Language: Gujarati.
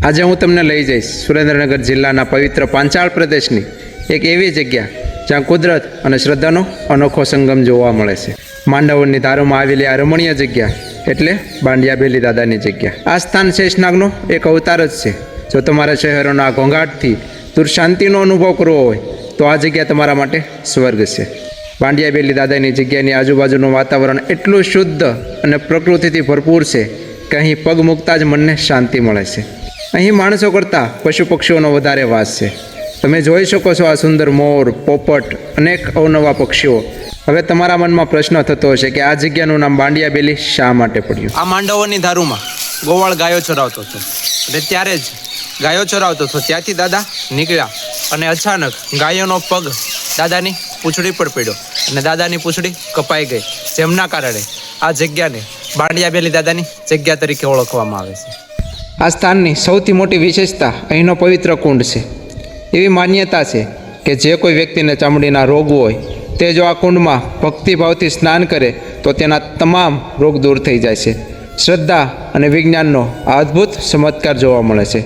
આજે હું તમને લઈ જઈશ સુરેન્દ્રનગર જિલ્લાના પવિત્ર પાંચાળ પ્રદેશની એક એવી જગ્યા જ્યાં કુદરત અને શ્રદ્ધાનો અનોખો સંગમ જોવા મળે છે. માંડવની ધારોમાં આવેલી આ રમણીય જગ્યા એટલે બાંડિયા બેલી દાદાની જગ્યા. આ સ્થાન શેષનાગનો એક અવતાર જ છે. જો તમારા શહેરોના ઘોંઘાટથી દૂર શાંતિનો અનુભવ કરવો હોય તો આ જગ્યા તમારા માટે સ્વર્ગ છે. બાંડિયા બેલી દાદાની જગ્યાની આજુબાજુનું વાતાવરણ એટલું શુદ્ધ અને પ્રકૃતિથી ભરપૂર છે કે અહીં પગ મૂકતા જ મનને શાંતિ મળે છે. અહીં માણસો કરતાં પશુ પક્ષીઓનો વધારે વાસ છે. તમે જોઈ શકો છો આ સુંદર મોર, પોપટ, અનેક અવનવા પક્ષીઓ. હવે તમારા મનમાં પ્રશ્ન થતો હશે કે આ જગ્યાનું નામ બાંડિયા બેલી શા માટે પડ્યું? આ માંડવોની ધારુમાં ગોવાળ ગાયો ચરાવતો હતો અને ત્યારે જ ગાયો ચરાવતો હતો ત્યાંથી દાદા નીકળ્યા અને અચાનક ગાયોનો પગ દાદાની પૂંછડી પર પડ્યો અને દાદાની પૂંછડી કપાઈ ગઈ, જેમના કારણે આ જગ્યાને બાંડિયા બેલી દાદાની જગ્યા તરીકે ઓળખવામાં આવે છે. આ સ્થાનની સૌથી મોટી વિશેષતા અહીંનો પવિત્ર કુંડ છે. એવી માન્યતા છે કે જે કોઈ વ્યક્તિને ચામડીના રોગ હોય તે જો આ કુંડમાં ભક્તિભાવથી સ્નાન કરે તો તેના તમામ રોગ દૂર થઈ જાય છે. શ્રદ્ધા અને વિજ્ઞાનનો આ અદ્ભુત ચમત્કાર જોવા મળે છે.